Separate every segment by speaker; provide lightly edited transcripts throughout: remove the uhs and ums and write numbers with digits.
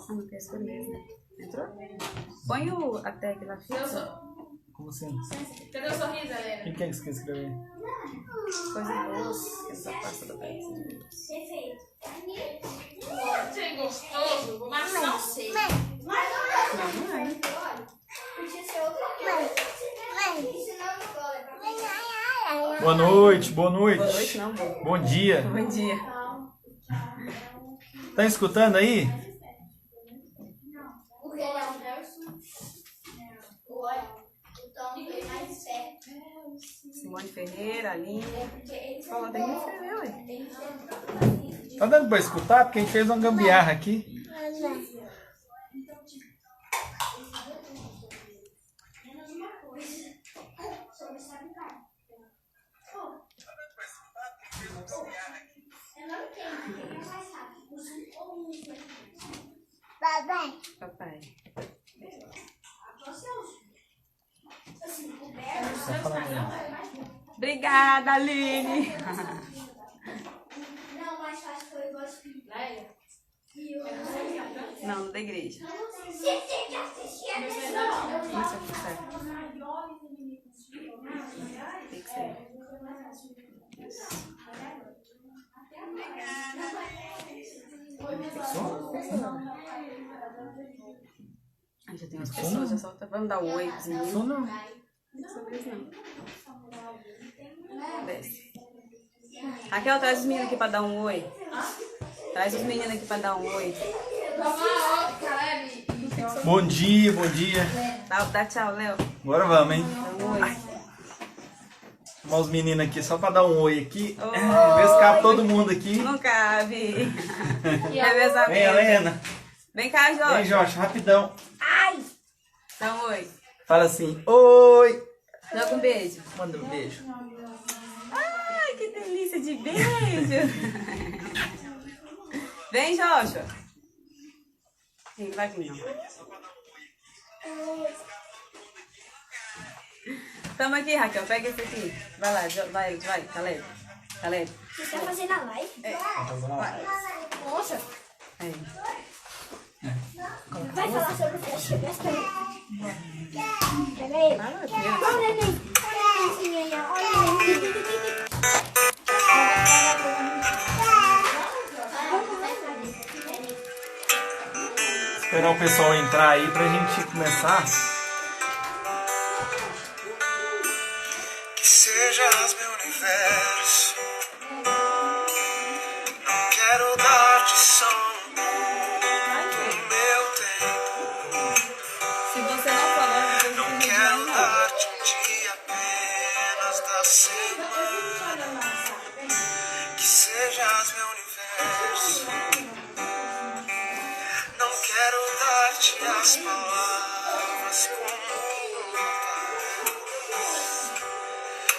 Speaker 1: Não quer escolher, né? Entrou? Põe a tag lá fixa.
Speaker 2: Como assim?
Speaker 3: Cadê o sorriso, galera?
Speaker 2: Quem que é que você quer escrever?
Speaker 1: Coisa boa. Essa pasta do pé.
Speaker 3: Perfeito. Achei gostoso, mas não sei.
Speaker 1: Não é.
Speaker 3: Podia ser outra coisa.
Speaker 2: Boa noite, boa noite.
Speaker 1: Boa noite, não, boa.
Speaker 2: Bom dia.
Speaker 1: Bom dia.
Speaker 2: Tá escutando aí?
Speaker 1: Simone Ferreira, Aline. Fala, tem que escrever, ué.
Speaker 2: Tá dando pra escutar? Porque a gente fez uma gambiarra aqui.
Speaker 1: Papai.
Speaker 2: Tá falando aí.
Speaker 1: Obrigada, Aline.
Speaker 3: Não, mais fácil foi o gospel.
Speaker 1: Não, da igreja.
Speaker 3: Você tem que assistir a
Speaker 1: Isso aqui, certo. Tem que ser. Aí já tem umas pessoas, já só vamos dar um oi pros meninos.
Speaker 2: Som não.
Speaker 1: Não sobre isso, não. Desce. Raquel, traz os meninos aqui pra dar um oi. Traz os meninos aqui pra dar um oi.
Speaker 2: Bom dia, bom dia.
Speaker 1: Dá tchau, Léo.
Speaker 2: Agora vamos, hein?
Speaker 1: Dá um oi.
Speaker 2: Chamar os meninos aqui só pra dar um oi aqui.
Speaker 1: Oi.
Speaker 2: Vê se cabe todo mundo aqui.
Speaker 1: Não cabe. Revezamento.
Speaker 2: Vem, Helena.
Speaker 1: Vem cá,
Speaker 2: Vem,
Speaker 1: Jorge.
Speaker 2: Jorge, rapidão.
Speaker 1: Dá um oi.
Speaker 2: Fala assim, oi.
Speaker 1: Joga um beijo.
Speaker 2: Manda um beijo.
Speaker 1: Ai, que delícia de beijo. Vem, Joshua. Vem, vai comigo. Tamo aqui, Raquel. Pega esse aqui. Vai lá, vai, Caleb. Caleb.
Speaker 3: Você tá fazendo a live? Nossa.
Speaker 1: Aí.
Speaker 3: Vai falar sobre o flash. Pega aí.
Speaker 1: Fala, criança.
Speaker 3: Olha aí. Olha
Speaker 2: Esperar o pessoal entrar aí pra gente começar.
Speaker 4: Que sejas meu universo. Não quero dar-te só no meu tempo.
Speaker 1: Se você não falar, você
Speaker 4: Não quero dar-te um dia apenas da semana. Que sejas meu universo. Não quero dar-te as palavras como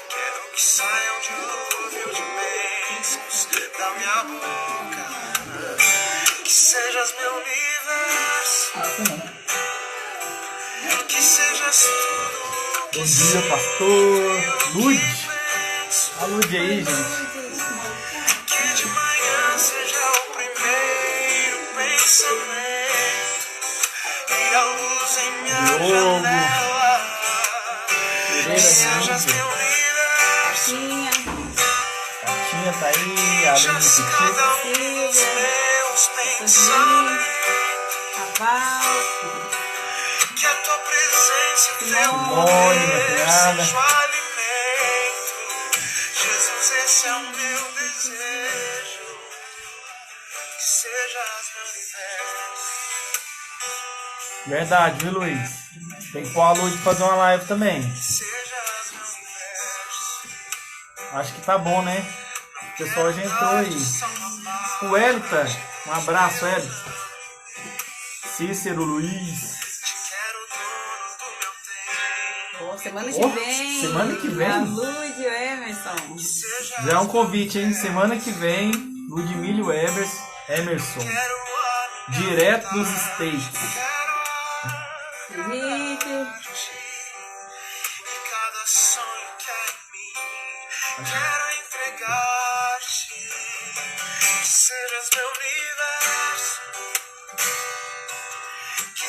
Speaker 4: quero que saiam de dilúvio de bênçãos da minha boca. Que sejas meu universo. Que sejas tudo
Speaker 2: Bom dia, pastor. Lud. A Lud aí, gente.
Speaker 4: que de manhã seja o primeiro pensamento e a luz em minha
Speaker 2: Diogo.
Speaker 4: janela. Que sejas
Speaker 2: Pereira,
Speaker 4: meu universo.
Speaker 2: Tinha tá aí, a Aline
Speaker 4: Sejas
Speaker 2: Petit.
Speaker 4: cada um dos meus pensamentos.
Speaker 1: Aval.
Speaker 4: Que a tua presença e teu
Speaker 2: Simone, minha
Speaker 4: poder
Speaker 2: cunhada.
Speaker 4: seja o alimento. Jesus, esse é o meu desejo. Que sejas meu universo.
Speaker 2: Verdade, viu, Luiz? Tem que pôr a Lud fazer uma live também.
Speaker 4: Que sejas meu universo.
Speaker 2: Acho que tá bom, né? O pessoal já entrou aí.
Speaker 4: Só uma palavra.
Speaker 2: O Elita, um abraço, Elita. Cícero, Luiz.
Speaker 4: Te quero dono do meu tempo.
Speaker 1: Ó, semana que
Speaker 2: Ó,
Speaker 1: vem.
Speaker 2: semana que vem?
Speaker 1: A Lud e o Emerson.
Speaker 4: Seja
Speaker 2: Já é um convite, hein? Semana que vem, Ludmilla e Emerson.
Speaker 4: quero
Speaker 2: Direto dos States.
Speaker 1: Henrique.
Speaker 4: e cada sonho que é em mim quero entregar-te. Que sejas meu universo.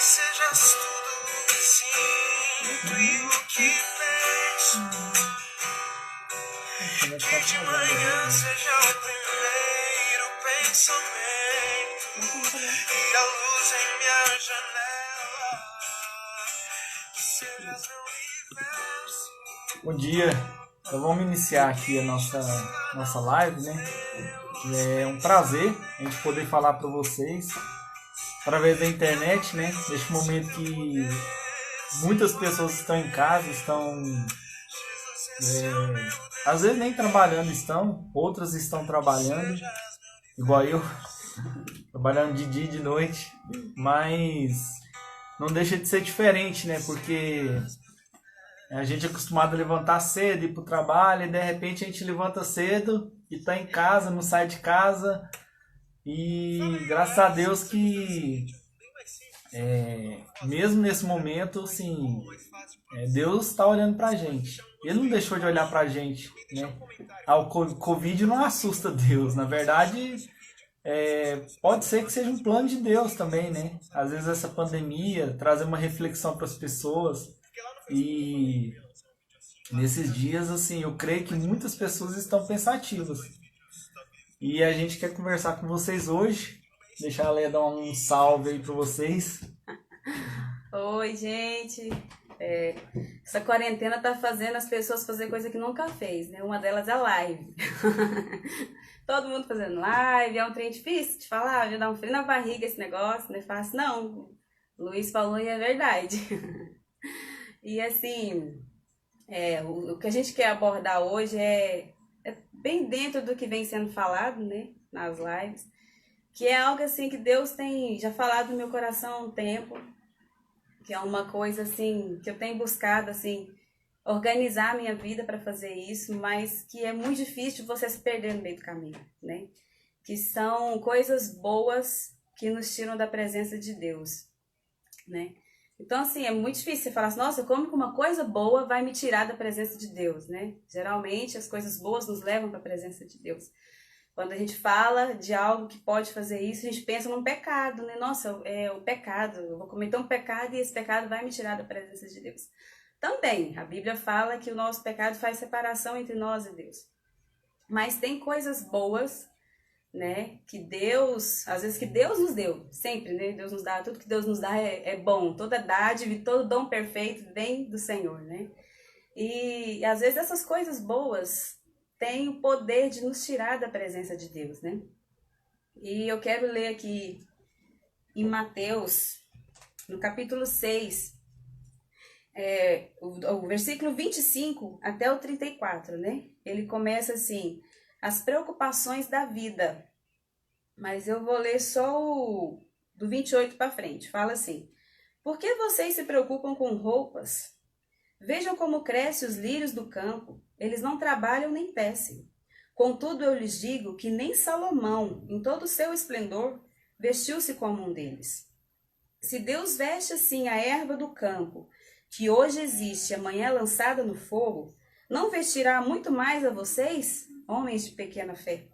Speaker 4: sejas tudo que sinto e o que penso. Que de manhã seja o primeiro pensamento e a luz em minha janela. Que sejas meu universo.
Speaker 2: Bom dia, então vamos iniciar aqui a nossa live, né? É um prazer a gente poder falar para vocês através da internet, né? Neste momento que muitas pessoas estão em casa, estão às vezes nem trabalhando estão, outras estão trabalhando, igual eu, trabalhando de dia e de noite, mas não deixa de ser diferente, né? Porque a gente é acostumado a levantar cedo, ir para o trabalho, e de repente a gente levanta cedo e está em casa, não sai de casa. E graças a Deus que, mesmo nesse momento, assim, Deus está olhando para a gente. Ele não deixou de olhar para a gente, né? O Covid não assusta Deus. Na verdade, pode ser que seja um plano de Deus também, né? Às vezes essa pandemia trazer uma reflexão para as pessoas. E nesses dias, assim, eu creio que muitas pessoas estão pensativas. E a gente quer conversar com vocês hoje. Deixar a Leia dar um salve aí para vocês.
Speaker 1: Oi, gente. Essa quarentena tá fazendo as pessoas fazer coisa que nunca fez, né? Uma delas é a live. Todo mundo fazendo live. É um trem difícil de falar, já dá um frio na barriga esse negócio, não é fácil não. O Luiz falou e é verdade. E assim, o que a gente quer abordar hoje é bem dentro do que vem sendo falado, né, nas lives, que é algo assim que Deus tem já falado no meu coração há um tempo, que é uma coisa assim que eu tenho buscado assim organizar a minha vida para fazer isso, mas que é muito difícil você se perder no meio do caminho, né? Que são coisas boas que nos tiram da presença de Deus, né? Então, assim, é muito difícil você falar assim, nossa, como que uma coisa boa vai me tirar da presença de Deus, né? Geralmente, as coisas boas nos levam para a presença de Deus. Quando a gente fala de algo que pode fazer isso, a gente pensa num pecado, né? Nossa, é o pecado, eu vou cometer um pecado e esse pecado vai me tirar da presença de Deus. Também, a Bíblia fala que o nosso pecado faz separação entre nós e Deus. Mas tem coisas boas, né, que Deus, às vezes que Deus nos deu, sempre, né, Deus nos dá, tudo que Deus nos dá é bom, toda dádiva e todo dom perfeito vem do Senhor, né, e às vezes essas coisas boas têm o poder de nos tirar da presença de Deus, né, e eu quero ler aqui em Mateus, no capítulo 6, o versículo 25 até o 34, né, ele começa assim: as preocupações da vida. Mas eu vou ler só do 28 para frente. Fala assim: por que vocês se preocupam com roupas? Vejam como crescem os lírios do campo. Eles não trabalham nem tecem. Contudo, eu lhes digo que nem Salomão, em todo o seu esplendor, vestiu-se como um deles. Se Deus veste assim a erva do campo, que hoje existe e amanhã é lançada no fogo, não vestirá muito mais a vocês, homens de pequena fé?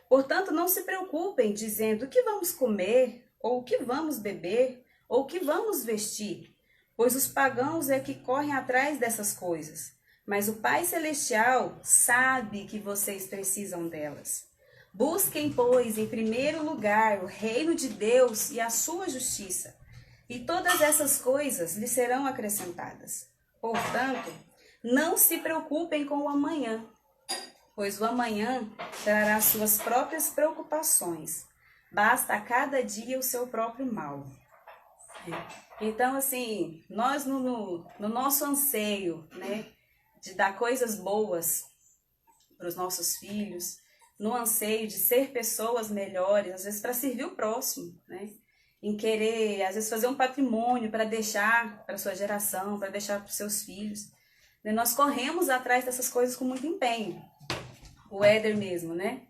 Speaker 1: Portanto, não se preocupem dizendo o que vamos comer, ou o que vamos beber, ou o que vamos vestir, pois os pagãos é que correm atrás dessas coisas. Mas o Pai Celestial sabe que vocês precisam delas. Busquem, pois, em primeiro lugar o reino de Deus e a sua justiça, e todas essas coisas lhes serão acrescentadas. Portanto, não se preocupem com o amanhã, pois o amanhã trará suas próprias preocupações. Basta a cada dia o seu próprio mal. Então, assim, nós no nosso anseio, né, de dar coisas boas para os nossos filhos, no anseio de ser pessoas melhores, às vezes para servir o próximo, né, em querer, às vezes, fazer um patrimônio para deixar para a sua geração, para deixar para os seus filhos, né, nós corremos atrás dessas coisas com muito empenho. O Éder mesmo, né?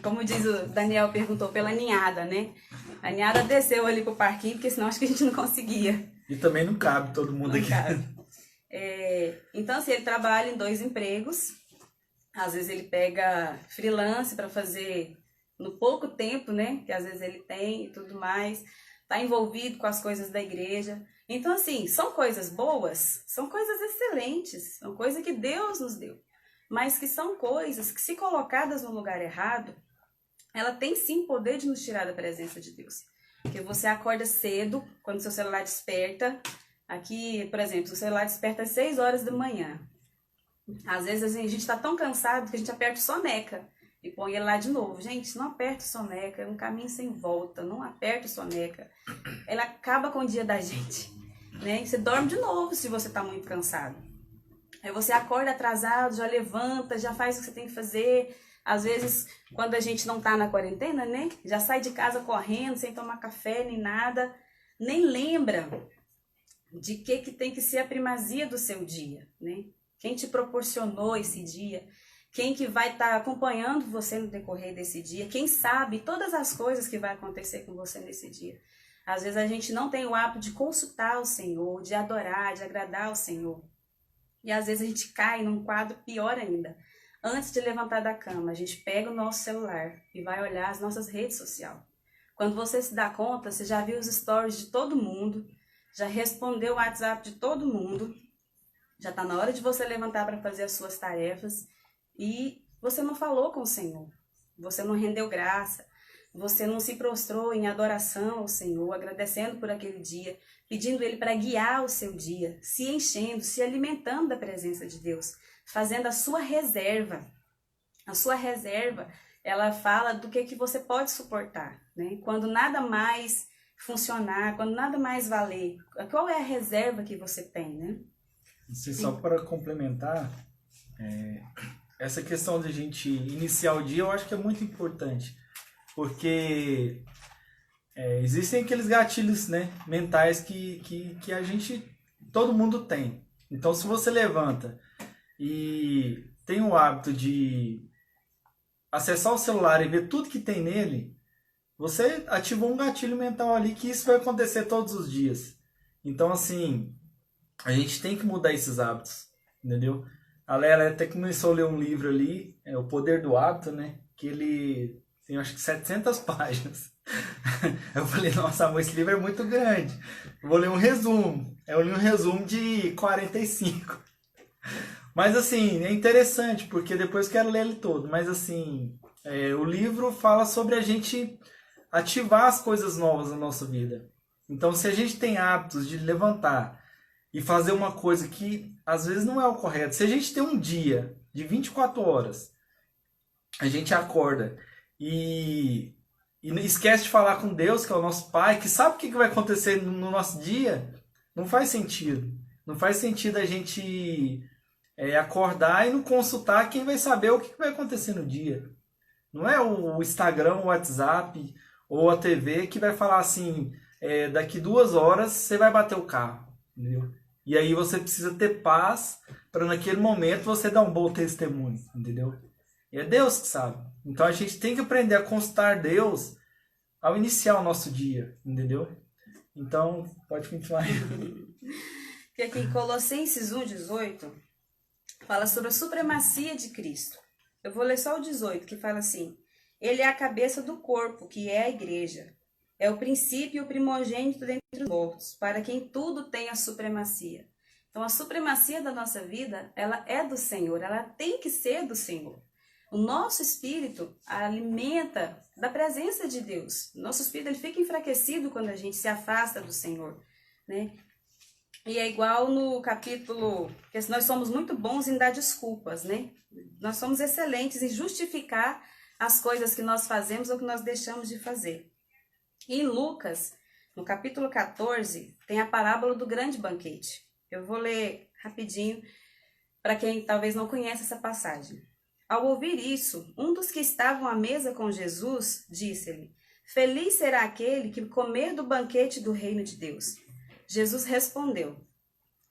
Speaker 1: Como diz o Daniel, perguntou pela ninhada, né? A ninhada desceu ali pro parquinho, porque senão acho que a gente não conseguia.
Speaker 2: E também não cabe todo mundo
Speaker 1: Não
Speaker 2: aqui.
Speaker 1: cabe. Então, assim, ele trabalha em 2 empregos. Às vezes ele pega freelance para fazer no pouco tempo, né? Que às vezes ele tem e tudo mais. tá envolvido com as coisas da igreja. Então, assim, são coisas boas, são coisas excelentes, são coisas que Deus nos deu, mas que são coisas que, se colocadas no lugar errado, ela tem sim poder de nos tirar da presença de Deus. Porque você acorda cedo, quando seu celular desperta. Aqui, por exemplo, o celular desperta às 6 horas da manhã. Às vezes a gente está tão cansado que a gente aperta o soneca e põe ele lá de novo. Gente, não aperta o soneca, é um caminho sem volta, não aperta o soneca. Ela acaba com o dia da gente, né? Você dorme de novo se você está muito cansado. Aí você acorda atrasado, já levanta, já faz o que você tem que fazer. Às vezes, quando a gente não tá na quarentena, né? Já sai de casa correndo, sem tomar café nem nada. Nem lembra de que tem que ser a primazia do seu dia, né? Quem te proporcionou esse dia? Quem que vai estar acompanhando você no decorrer desse dia? Quem sabe todas as coisas que vai acontecer com você nesse dia? Às vezes a gente não tem o hábito de consultar o Senhor, de adorar, de agradar o Senhor. E às vezes a gente cai num quadro pior ainda. Antes de levantar da cama, a gente pega o nosso celular e vai olhar as nossas redes sociais. Quando você se dá conta, você já viu os stories de todo mundo, já respondeu o WhatsApp de todo mundo, já está na hora de você levantar para fazer as suas tarefas e você não falou com o Senhor, você não rendeu graça, você não se prostrou em adoração ao Senhor, agradecendo por aquele dia, pedindo Ele para guiar o seu dia, se enchendo, se alimentando da presença de Deus, fazendo a sua reserva. A sua reserva, ela fala do que você pode suportar, né? Quando nada mais funcionar, quando nada mais valer, qual é a reserva que você tem, né?
Speaker 2: Assim, só para complementar, essa questão de a gente iniciar o dia, eu acho que é muito importante, porque existem aqueles gatilhos, né, mentais que a gente, todo mundo tem. Então, se você levanta e tem o hábito de acessar o celular e ver tudo que tem nele, você ativou um gatilho mental ali que isso vai acontecer todos os dias. Então, assim, a gente tem que mudar esses hábitos, entendeu? A Lela até começou a ler um livro ali, O Poder do Hábito, né? Que ele tem, acho que 700 páginas. Eu falei, nossa, amor, esse livro é muito grande. Eu vou ler um resumo. Eu li um resumo de 45. Mas, assim, é interessante, porque depois eu quero ler ele todo. Mas, assim, o livro fala sobre a gente ativar as coisas novas na nossa vida. Então, se a gente tem hábitos de levantar e fazer uma coisa que às vezes não é o correto, se a gente tem um dia de 24 horas, a gente acorda e esquece de falar com Deus, que é o nosso Pai, que sabe o que vai acontecer no nosso dia, não faz sentido. Não faz sentido a gente acordar e não consultar quem vai saber o que vai acontecer no dia. Não é o Instagram, o WhatsApp ou a TV que vai falar assim, daqui 2 horas você vai bater o carro, entendeu? E aí você precisa ter paz para naquele momento você dar um bom testemunho, entendeu? E é Deus que sabe. Então a gente tem que aprender a consultar Deus ao iniciar o nosso dia, entendeu? Então, pode continuar.
Speaker 1: Que aqui em Colossenses 1:18 fala sobre a supremacia de Cristo. Eu vou ler só o 18, que fala assim: Ele é a cabeça do corpo, que é a igreja. É o princípio e o primogênito dentre os mortos, para quem tudo tem a supremacia. Então, a supremacia da nossa vida, ela é do Senhor, ela tem que ser do Senhor. O nosso espírito alimenta da presença de Deus. O nosso espírito ele fica enfraquecido quando a gente se afasta do Senhor, né? E é igual no capítulo, que nós somos muito bons em dar desculpas, né? Nós somos excelentes em justificar as coisas que nós fazemos ou que nós deixamos de fazer. E em Lucas, no capítulo 14, tem a parábola do grande banquete. Eu vou ler rapidinho para quem talvez não conheça essa passagem. Ao ouvir isso, um dos que estavam à mesa com Jesus disse-lhe: Feliz será aquele que comer do banquete do reino de Deus. Jesus respondeu: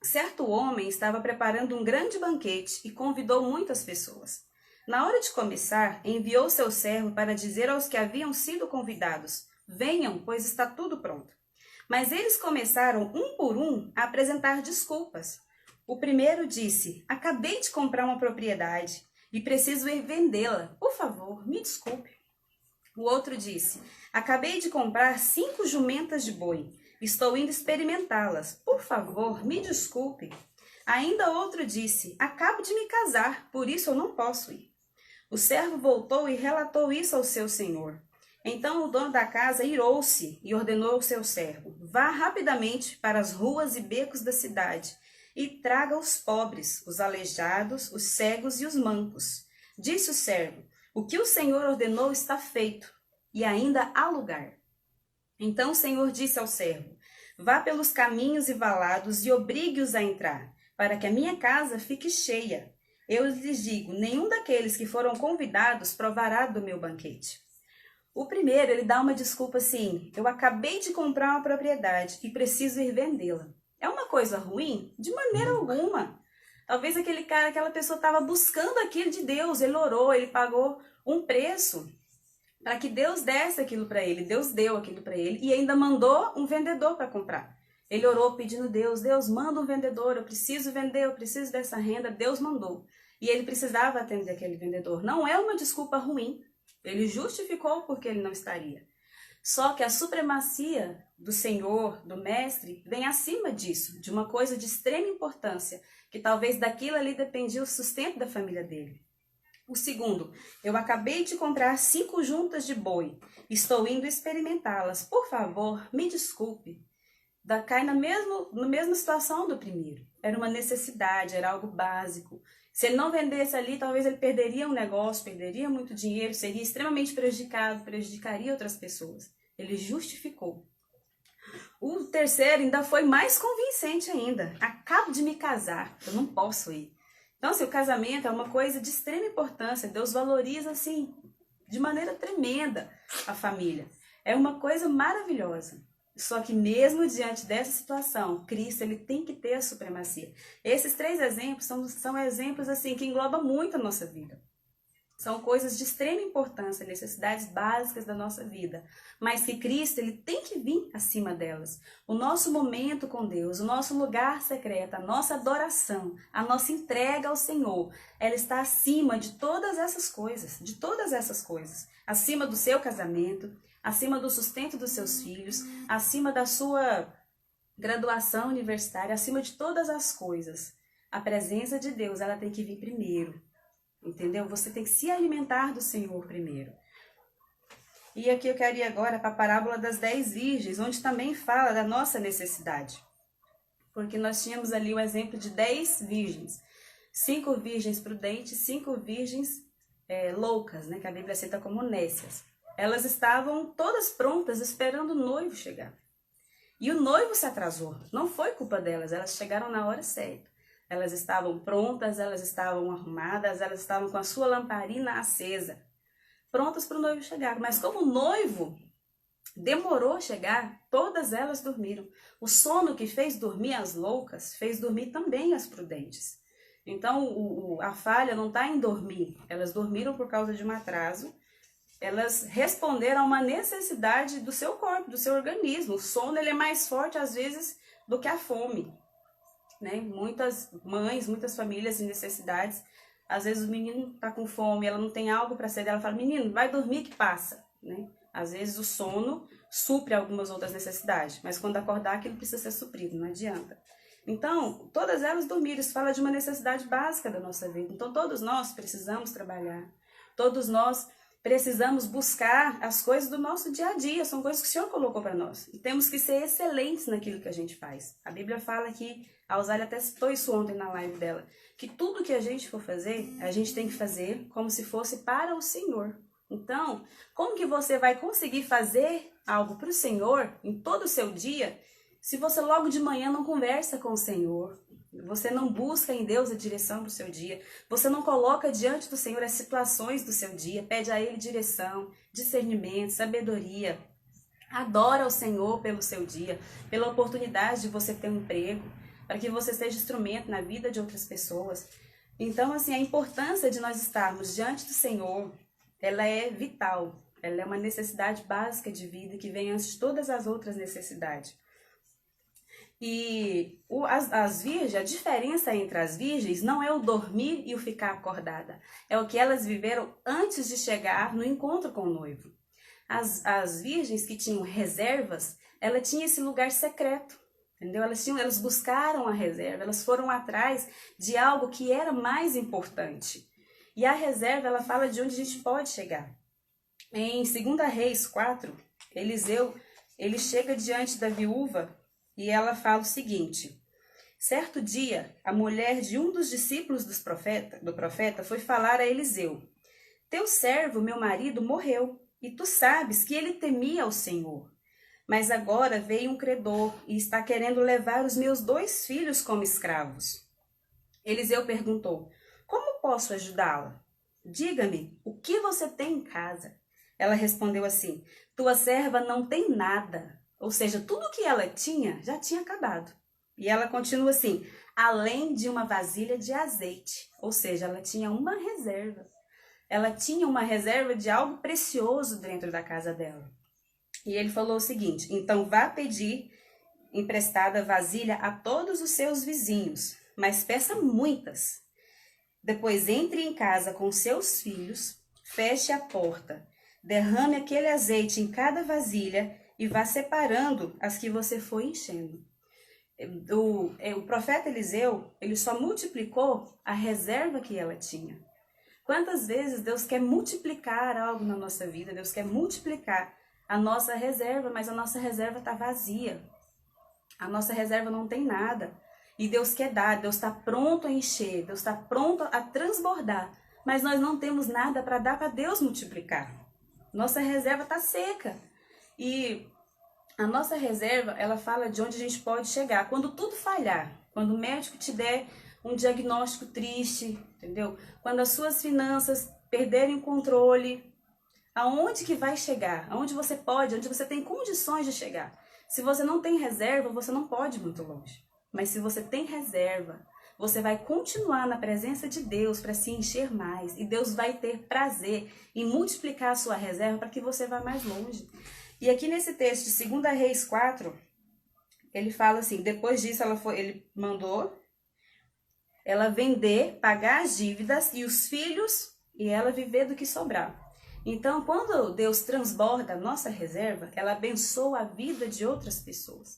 Speaker 1: Certo homem estava preparando um grande banquete e convidou muitas pessoas. Na hora de começar, enviou seu servo para dizer aos que haviam sido convidados: Venham, pois está tudo pronto. Mas eles começaram, um por um, a apresentar desculpas. O primeiro disse: Acabei de comprar uma propriedade e preciso ir vendê-la. Por favor, me desculpe. O outro disse: acabei de comprar 5 jumentas de boi. Estou indo experimentá-las. Por favor, me desculpe. Ainda outro disse: acabo de me casar, por isso eu não posso ir. O servo voltou e relatou isso ao seu senhor. Então o dono da casa irou-se e ordenou ao seu servo: vá rapidamente para as ruas e becos da cidade e traga os pobres, os aleijados, os cegos e os mancos. Disse o servo: o que o Senhor ordenou está feito, e ainda há lugar. Então o Senhor disse ao servo: vá pelos caminhos e valados e obrigue-os a entrar, para que a minha casa fique cheia. Eu lhes digo: nenhum daqueles que foram convidados provará do meu banquete. O primeiro, ele dá uma desculpa assim: eu acabei de comprar uma propriedade e preciso ir vendê-la. É uma coisa ruim? De maneira alguma. Talvez aquele cara, aquela pessoa estava buscando aquilo de Deus, ele orou, ele pagou um preço para que Deus desse aquilo para ele. Deus deu aquilo para ele e ainda mandou um vendedor para comprar. Ele orou pedindo: Deus, manda um vendedor, eu preciso vender, eu preciso dessa renda. Deus mandou. E ele precisava atender aquele vendedor. Não é uma desculpa ruim. Ele justificou porque ele não estaria. Só que a supremacia do Senhor, do Mestre, vem acima disso, de uma coisa de extrema importância, que talvez daquilo ali dependia o sustento da família dele. O segundo: eu acabei de comprar 5 juntas de boi, estou indo experimentá-las. Por favor, me desculpe. Cai na mesma situação do primeiro. Era uma necessidade, era algo básico. Se ele não vendesse ali, talvez ele perderia um negócio, perderia muito dinheiro, seria extremamente prejudicado, prejudicaria outras pessoas. Ele justificou. O terceiro ainda foi mais convincente ainda. Acabo de me casar, eu não posso ir. Então, assim, o casamento é uma coisa de extrema importância. Deus valoriza, assim, de maneira tremenda a família. É uma coisa maravilhosa. Só que mesmo diante dessa situação, Cristo, ele tem que ter a supremacia. Esses 3 exemplos são exemplos assim que englobam muito a nossa vida. São coisas de extrema importância, necessidades básicas da nossa vida. Mas que Cristo, ele tem que vir acima delas. O nosso momento com Deus, o nosso lugar secreto, a nossa adoração, a nossa entrega ao Senhor, ela está acima de todas essas coisas, acima do seu casamento, acima do sustento dos seus filhos, acima da sua graduação universitária, acima de todas as coisas. A presença de Deus, ela tem que vir primeiro, entendeu? Você tem que se alimentar do Senhor primeiro. E aqui eu quero ir agora para a parábola das 10 virgens, onde também fala da nossa necessidade. Porque nós tínhamos ali o exemplo de 10 virgens. 5 virgens prudentes, 5 virgens loucas, né? Que a Bíblia cita como nécias. Elas estavam todas prontas esperando o noivo chegar. E o noivo se atrasou. Não foi culpa delas, elas chegaram na hora certa. Elas estavam prontas, elas estavam arrumadas, elas estavam com a sua lamparina acesa, prontas para o noivo chegar. Mas como o noivo demorou a chegar, todas elas dormiram. O sono que fez dormir as loucas, fez dormir também as prudentes. Então a falha não está em dormir. Elas dormiram por causa de um atraso. Elas responderam a uma necessidade do seu corpo, do seu organismo. O sono, ele é mais forte às vezes do que a fome, né? Muitas mães, muitas famílias em necessidades, às vezes o menino está com fome, ela não tem algo para ceder, ela fala: menino, vai dormir que passa, né? Às vezes o sono supre algumas outras necessidades, mas quando acordar aquilo precisa ser suprido, não adianta. Então, todas elas dormiram. Isso fala de uma necessidade básica da nossa vida. Então, todos nós precisamos trabalhar, todos nós precisamos buscar as coisas do nosso dia a dia, são coisas que o Senhor colocou para nós. E temos que ser excelentes naquilo que a gente faz. A Bíblia fala que, a Osália até citou isso ontem na live dela, que tudo que a gente for fazer, a gente tem que fazer como se fosse para o Senhor. Então, como que você vai conseguir fazer algo para o Senhor em todo o seu dia, se você logo de manhã não conversa com o Senhor? Você não busca em Deus a direção do seu dia. Você não coloca diante do Senhor as situações do seu dia. Pede a Ele direção, discernimento, sabedoria. Adora o Senhor pelo seu dia, pela oportunidade de você ter um emprego, para que você seja instrumento na vida de outras pessoas. Então, assim, a importância de nós estarmos diante do Senhor, ela é vital. Ela é uma necessidade básica de vida que vem antes de todas as outras necessidades. E as virgens, a diferença entre as virgens não é o dormir e o ficar acordada. É o que elas viveram antes de chegar no encontro com o noivo. As virgens que tinham reservas, ela tinha esse lugar secreto, entendeu? Elas buscaram a reserva, elas foram atrás de algo que era mais importante. E a reserva, ela fala de onde a gente pode chegar. Em 2 Reis 4, Eliseu, ele chega diante da viúva e ela fala o seguinte: certo dia, a mulher de um dos discípulos do profeta foi falar a Eliseu: teu servo, meu marido, morreu, e tu sabes que ele temia ao Senhor. Mas agora veio um credor e está querendo levar os meus 2 filhos como escravos. Eliseu perguntou: como posso ajudá-la? Diga-me, o que você tem em casa? Ela respondeu assim: tua serva não tem nada. Ou seja, tudo que ela tinha já tinha acabado. E ela continua assim: além de uma vasilha de azeite. Ou seja, ela tinha uma reserva. Ela tinha uma reserva de algo precioso dentro da casa dela. E ele falou o seguinte: então vá pedir emprestada vasilha a todos os seus vizinhos, mas peça muitas. Depois entre em casa com seus filhos, feche a porta, derrame aquele azeite em cada vasilha e vá separando as que você for enchendo. O profeta Eliseu, ele só multiplicou a reserva que ela tinha. Quantas vezes Deus quer multiplicar algo na nossa vida, Deus quer multiplicar a nossa reserva, mas a nossa reserva está vazia. A nossa reserva não tem nada. E Deus quer dar, Deus está pronto a encher, Deus está pronto a transbordar. Mas nós não temos nada para dar para Deus multiplicar. Nossa reserva está seca. E a nossa reserva, ela fala de onde a gente pode chegar. Quando tudo falhar, quando o médico te der um diagnóstico triste, entendeu? Quando as suas finanças perderem o controle, aonde que vai chegar? Aonde você pode, onde você tem condições de chegar? Se você não tem reserva, você não pode ir muito longe. Mas se você tem reserva, você vai continuar na presença de Deus para se encher mais. E Deus vai ter prazer em multiplicar a sua reserva para que você vá mais longe. E aqui nesse texto de 2 Reis 4, ele fala assim: depois disso ele mandou ela vender, pagar as dívidas e os filhos, e ela viver do que sobrar. Então, quando Deus transborda a nossa reserva, ela abençoa a vida de outras pessoas.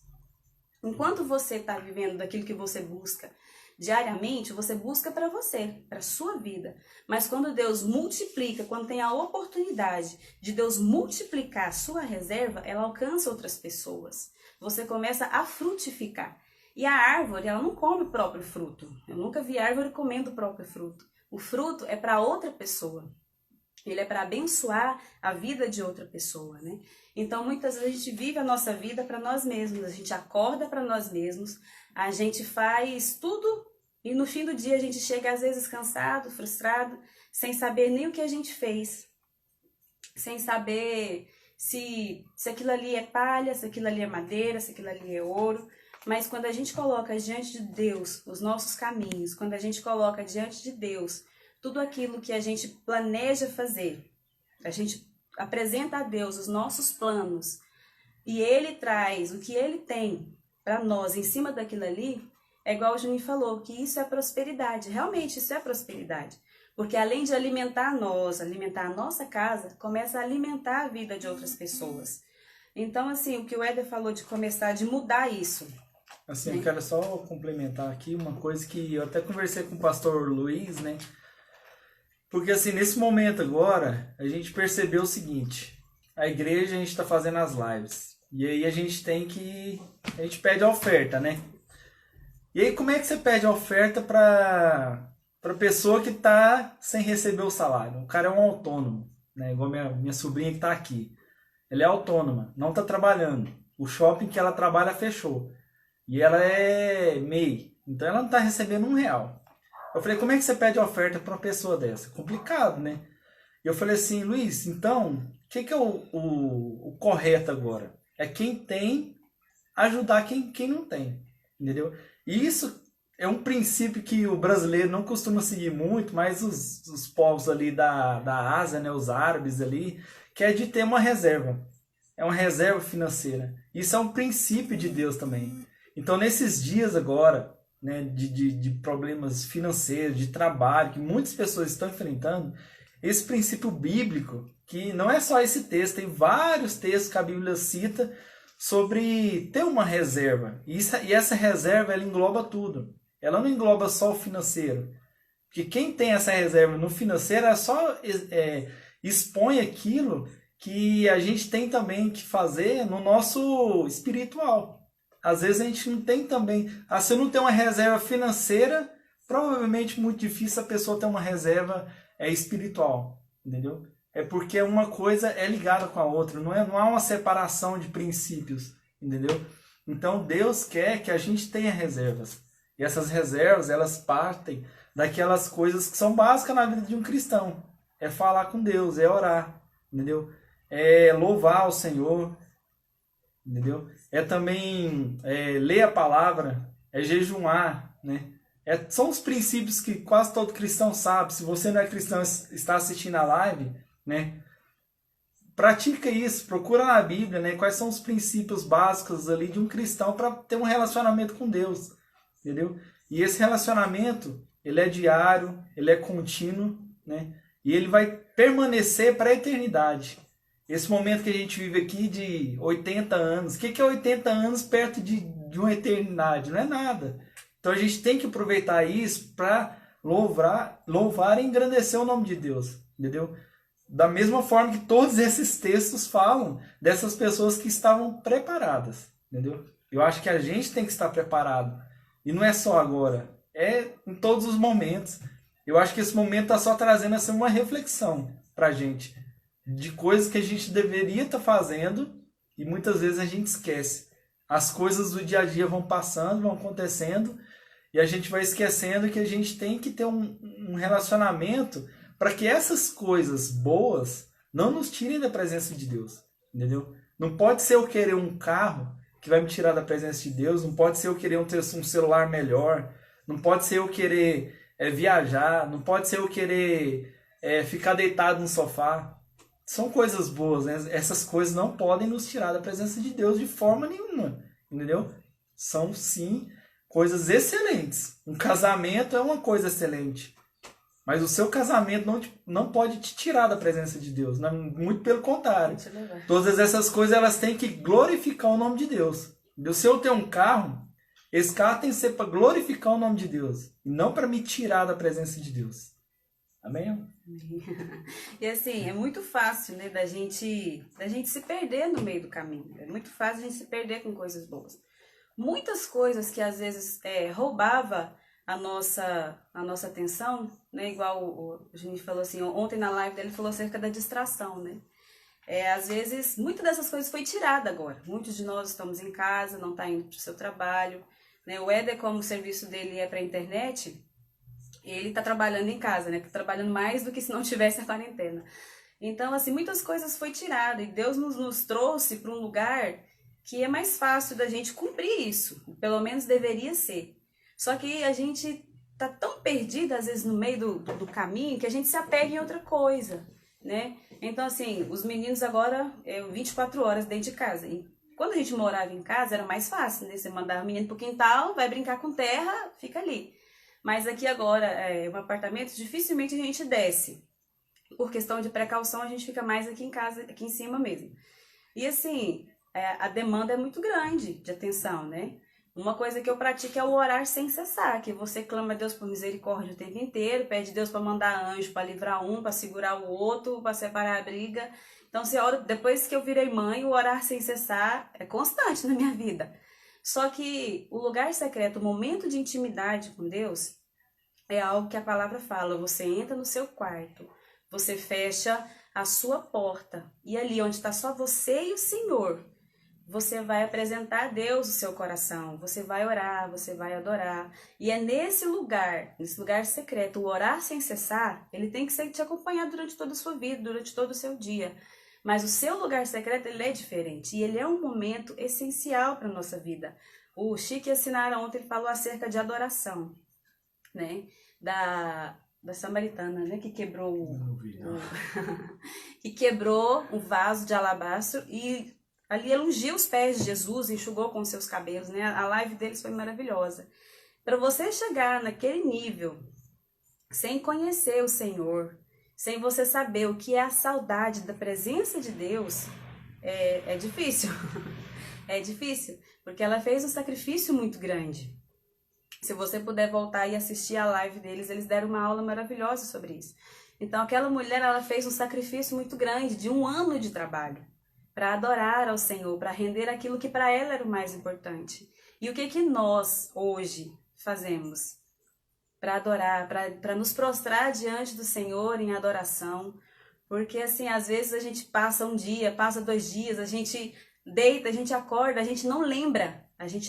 Speaker 1: Enquanto você está vivendo daquilo que você busca diariamente, você busca para você, para a sua vida. Mas quando Deus multiplica, quando tem a oportunidade de Deus multiplicar a sua reserva, ela alcança outras pessoas. Você começa a frutificar. E a árvore, ela não come o próprio fruto. Eu nunca vi árvore comendo o próprio fruto. O fruto é para outra pessoa. Ele é para abençoar a vida de outra pessoa, né? Então, muitas vezes a gente vive a nossa vida para nós mesmos. A gente acorda para nós mesmos. A gente faz tudo e no fim do dia a gente chega às vezes cansado, frustrado, sem saber nem o que a gente fez. Sem saber se aquilo ali é palha, se aquilo ali é madeira, se aquilo ali é ouro. Mas quando a gente coloca diante de Deus os nossos caminhos, quando a gente coloca diante de Deus tudo aquilo que a gente planeja fazer, a gente apresenta a Deus os nossos planos e Ele traz o que Ele tem para nós em cima daquilo ali, é igual o Juninho falou, que isso é prosperidade. Realmente isso é prosperidade. Porque além de alimentar nós, alimentar a nossa casa, começa a alimentar a vida de outras pessoas. Então, assim, o que o Éder falou de começar, de mudar isso.
Speaker 2: Assim, eu quero só complementar aqui uma coisa que eu até conversei com o pastor Luiz, né? Porque assim, nesse momento agora, a gente percebeu o seguinte: a igreja, a gente está fazendo as lives. E aí a gente pede a oferta, né? E aí como é que você pede a oferta para pessoa que está sem receber o salário? O cara é um autônomo, né? Igual minha sobrinha que está aqui. Ela é autônoma, não está trabalhando. O shopping que ela trabalha fechou. E ela é MEI, então ela não está recebendo R$1. Eu falei, como é que você pede oferta para uma pessoa dessa? Complicado, né? E eu falei assim, Luiz, então, o que é o correto agora? É quem tem ajudar quem não tem, entendeu? E isso é um princípio que o brasileiro não costuma seguir muito, mas os povos ali da Ásia, né, os árabes ali, que é de ter uma reserva. É uma reserva financeira. Isso é um princípio de Deus também. Então, nesses dias agora, né, de problemas financeiros, de trabalho, que muitas pessoas estão enfrentando, esse princípio bíblico, que não é só esse texto, tem vários textos que a Bíblia cita sobre ter uma reserva. E essa reserva, ela engloba tudo. Ela não engloba só o financeiro. Porque quem tem essa reserva no financeiro é só expõe aquilo que a gente tem também que fazer no nosso espiritual. Às vezes a gente não tem também... se eu não tenho uma reserva financeira, provavelmente muito difícil a pessoa ter uma reserva espiritual. Entendeu? É porque uma coisa é ligada com a outra. Não há uma separação de princípios. Entendeu? Então Deus quer que a gente tenha reservas. E essas reservas, elas partem daquelas coisas que são básicas na vida de um cristão. É falar com Deus, é orar, entendeu? É louvar o Senhor, entendeu? É também ler a palavra, é jejuar, né? São os princípios que quase todo cristão sabe. Se você não é cristão e está assistindo a live, né? Pratica isso, procura na Bíblia, né? Quais são os princípios básicos ali de um cristão para ter um relacionamento com Deus, entendeu? E esse relacionamento, ele é diário, ele é contínuo, né? E ele vai permanecer para a eternidade. Esse momento que a gente vive aqui de 80 anos, o que é 80 anos perto de uma eternidade? Não é nada. Então a gente tem que aproveitar isso para louvar e engrandecer o nome de Deus, entendeu? Da mesma forma que todos esses textos falam dessas pessoas que estavam preparadas, entendeu? Eu acho que a gente tem que estar preparado. E não é só agora, é em todos os momentos. Eu acho que esse momento está só trazendo assim, uma reflexão para a gente de coisas que a gente deveria estar fazendo e muitas vezes a gente esquece. As coisas do dia a dia vão passando, vão acontecendo e a gente vai esquecendo que a gente tem que ter um relacionamento para que essas coisas boas não nos tirem da presença de Deus, entendeu? Não pode ser eu querer um carro que vai me tirar da presença de Deus, não pode ser eu querer ter um celular melhor, não pode ser eu querer viajar, não pode ser eu querer ficar deitado no sofá. São coisas boas, né? Essas coisas não podem nos tirar da presença de Deus de forma nenhuma, entendeu? São sim coisas excelentes. Um casamento é uma coisa excelente, mas o seu casamento não pode te tirar da presença de Deus, né? Muito pelo contrário. Todas essas coisas elas têm que glorificar o nome de Deus. Se eu tenho um carro, esse carro tem que ser para glorificar o nome de Deus e não para me tirar da presença de Deus. Amém?
Speaker 1: E assim, é muito fácil, né, da gente se perder no meio do caminho. É muito fácil a gente se perder com coisas boas. Muitas coisas que às vezes roubava a nossa atenção, né, igual a gente falou assim, ontem na live dele falou acerca da distração, né? Às vezes, muitas dessas coisas foi tirada agora. Muitos de nós estamos em casa, não está indo para o seu trabalho, né? O Éder, como o serviço dele é para a internet, ele está trabalhando em casa, né? Trabalhando mais do que se não tivesse a quarentena. Então, assim, muitas coisas foi tirada e Deus nos trouxe para um lugar que é mais fácil da gente cumprir isso. Pelo menos deveria ser. Só que a gente tá tão perdido, às vezes, no meio do caminho, que a gente se apega em outra coisa, né? Então, assim, os meninos agora, 24 horas dentro de casa. E quando a gente morava em casa, era mais fácil, né? Você mandava o menino pro quintal, vai brincar com terra, fica ali. Mas aqui agora, um apartamento, dificilmente a gente desce. Por questão de precaução, a gente fica mais aqui em casa, aqui em cima mesmo. E assim, a demanda é muito grande de atenção, né? Uma coisa que eu pratico é o orar sem cessar, que você clama a Deus por misericórdia o tempo inteiro, pede a Deus para mandar anjo, para livrar um, para segurar o outro, para separar a briga. Então, depois que eu virei mãe, o orar sem cessar é constante na minha vida. Só que o lugar secreto, o momento de intimidade com Deus, é algo que a palavra fala. Você entra no seu quarto, você fecha a sua porta, e ali onde está só você e o Senhor, você vai apresentar a Deus o seu coração, você vai orar, você vai adorar. E é nesse lugar secreto, o orar sem cessar, ele tem que te acompanhar durante toda a sua vida, durante todo o seu dia. Mas o seu lugar secreto, ele é diferente. E ele é um momento essencial para a nossa vida. O Chico Assinara ontem ele falou acerca de adoração, né? Da samaritana, né? Que quebrou que quebrou um vaso de alabastro e ali ele ungiu os pés de Jesus, enxugou com seus cabelos, né? A live deles foi maravilhosa. Para você chegar naquele nível, sem conhecer o Senhor, sem você saber o que é a saudade da presença de Deus, é difícil. É difícil, porque ela fez um sacrifício muito grande. Se você puder voltar e assistir a live deles, eles deram uma aula maravilhosa sobre isso. Então, aquela mulher, ela fez um sacrifício muito grande, de 1 ano de trabalho, para adorar ao Senhor, para render aquilo que para ela era o mais importante. E o que nós, hoje, fazemos para adorar, para nos prostrar diante do Senhor em adoração? Porque, assim, às vezes a gente passa um dia, passa 2 dias, a gente deita, a gente acorda, a gente não lembra, a gente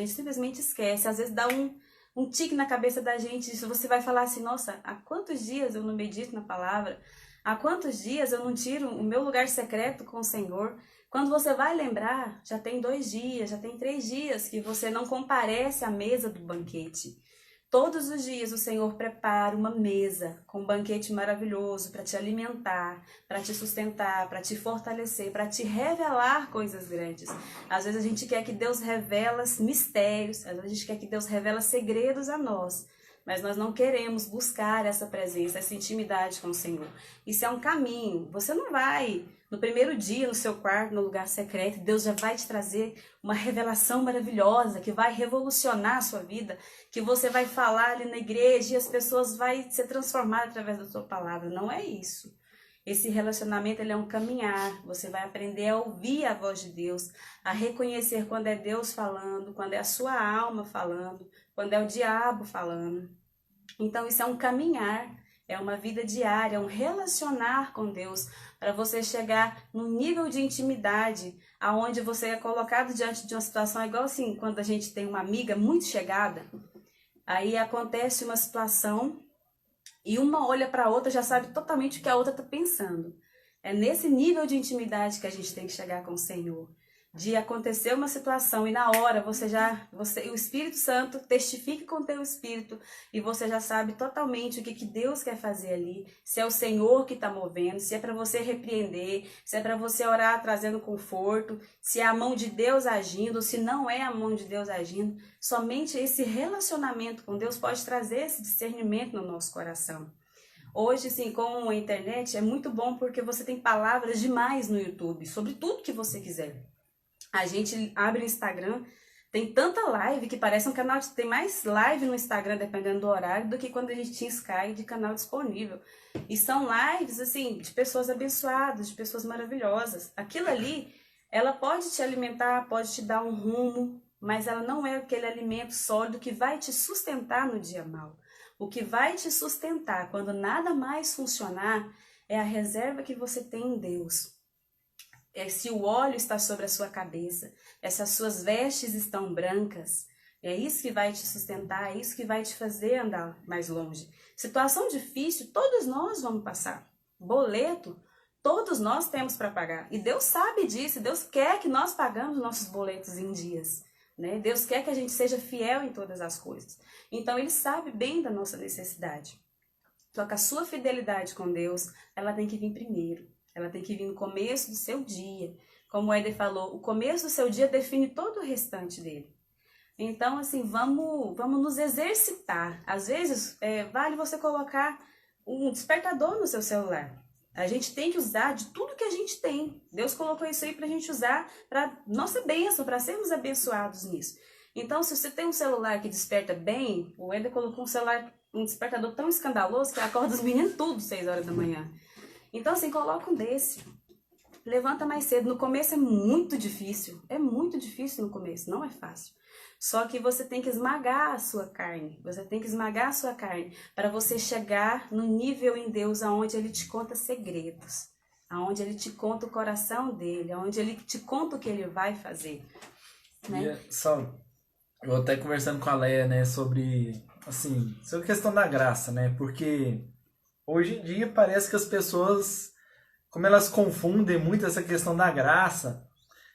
Speaker 1: simplesmente esquece. Às vezes dá um tique na cabeça da gente, isso você vai falar assim, nossa, há quantos dias eu não medito na palavra? Há quantos dias eu não tiro o meu lugar secreto com o Senhor? Quando você vai lembrar, já tem 2 dias, já tem 3 dias que você não comparece à mesa do banquete. Todos os dias o Senhor prepara uma mesa com um banquete maravilhoso para te alimentar, para te sustentar, para te fortalecer, para te revelar coisas grandes. Às vezes a gente quer que Deus revela mistérios, às vezes a gente quer que Deus revela segredos a nós, mas nós não queremos buscar essa presença, essa intimidade com o Senhor. Isso é um caminho. Você não vai no primeiro dia no seu quarto, no lugar secreto, Deus já vai te trazer uma revelação maravilhosa que vai revolucionar a sua vida, que você vai falar ali na igreja e as pessoas vão ser transformadas através da sua palavra. Não é isso. Esse relacionamento, ele é um caminhar. Você vai aprender a ouvir a voz de Deus, a reconhecer quando é Deus falando, quando é a sua alma falando, quando é o diabo falando. Então isso é um caminhar, é uma vida diária, é um relacionar com Deus, para você chegar num nível de intimidade, aonde você é colocado diante de uma situação, igual assim, quando a gente tem uma amiga muito chegada, aí acontece uma situação e uma olha para a outra, já sabe totalmente o que a outra está pensando. É nesse nível de intimidade que a gente tem que chegar com o Senhor. De acontecer uma situação e na hora o Espírito Santo testifica com o teu espírito e você já sabe totalmente o que Deus quer fazer ali, se é o Senhor que está movendo, se é para você repreender, se é para você orar trazendo conforto, se é a mão de Deus agindo, se não é a mão de Deus agindo. Somente esse relacionamento com Deus pode trazer esse discernimento no nosso coração. Hoje, sim, com a internet é muito bom porque você tem palavras demais no YouTube, sobre tudo que você quiser. A gente abre o Instagram, tem tanta live que parece um canal, tem mais live no Instagram, dependendo do horário, do que quando a gente tinha Sky de canal disponível. E são lives, assim, de pessoas abençoadas, de pessoas maravilhosas. Aquilo ali, ela pode te alimentar, pode te dar um rumo, mas ela não é aquele alimento sólido que vai te sustentar no dia mau. O que vai te sustentar quando nada mais funcionar é a reserva que você tem em Deus. Se o óleo está sobre a sua cabeça, se as suas vestes estão brancas, é isso que vai te sustentar, é isso que vai te fazer andar mais longe. Situação difícil, todos nós vamos passar. Boleto, todos nós temos para pagar. E Deus sabe disso, Deus quer que nós pagamos nossos boletos em dias. Né? Deus quer que a gente seja fiel em todas as coisas. Então Ele sabe bem da nossa necessidade. Só que a sua fidelidade com Deus, ela tem que vir primeiro. Ela tem que vir no começo do seu dia. Como o Éder falou, o começo do seu dia define todo o restante dele. Então, assim, vamos nos exercitar. Às vezes, vale você colocar um despertador no seu celular. A gente tem que usar de tudo que a gente tem. Deus colocou isso aí para a gente usar para nossa bênção, para sermos abençoados nisso. Então, se você tem um celular que desperta bem, o Éder colocou um despertador tão escandaloso que acorda os meninos tudo 6 horas da manhã. Então, assim, coloca um desse. Levanta mais cedo. No começo é muito difícil. É muito difícil no começo. Não é fácil. Só que você tem que esmagar a sua carne. Você tem que esmagar a sua carne para você chegar no nível em Deus onde Ele te conta segredos. Onde Ele te conta o coração dEle. Onde Ele te conta o que Ele vai fazer. Né?
Speaker 2: Eu até conversando com a Leia, né, sobre a questão da graça, né? Porque hoje em dia parece que as pessoas, como elas confundem muito essa questão da graça,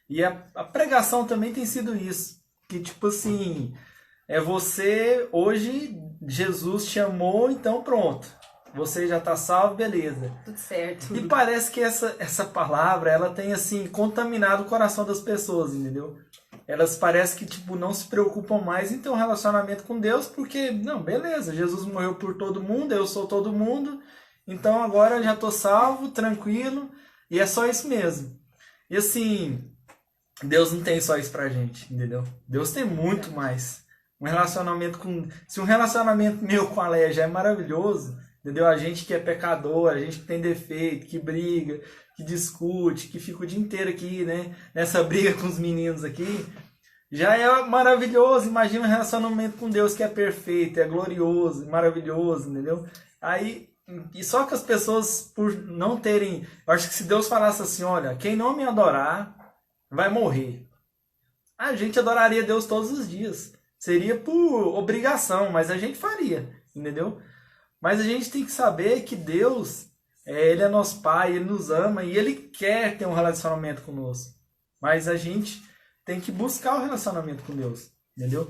Speaker 2: e a pregação também tem sido isso, que tipo assim, hoje Jesus te amou, então pronto, você já tá salvo, beleza.
Speaker 1: Tudo certo.
Speaker 2: E parece que essa palavra, ela tem assim, contaminado o coração das pessoas, entendeu? Elas parecem que tipo, não se preocupam mais em ter um relacionamento com Deus, porque, não, beleza, Jesus morreu por todo mundo, eu sou todo mundo, então agora eu já tô salvo, tranquilo, e é só isso mesmo. E assim, Deus não tem só isso pra gente, entendeu? Deus tem muito mais. Um relacionamento com... Se um relacionamento meu com a Leia já é maravilhoso, entendeu? A gente que é pecador, a gente que tem defeito, que briga, que discute, que fica o dia inteiro aqui, né? Nessa briga com os meninos aqui, já é maravilhoso. Imagina um relacionamento com Deus que é perfeito, é glorioso, maravilhoso, entendeu? Aí, e só que as pessoas, por não terem... Eu acho que se Deus falasse assim, olha, quem não me adorar vai morrer. A gente adoraria Deus todos os dias. Seria por obrigação, mas a gente faria, entendeu? Mas a gente tem que saber que Deus, Ele é nosso Pai, Ele nos ama e Ele quer ter um relacionamento conosco. Mas a gente tem que buscar o relacionamento com Deus, entendeu?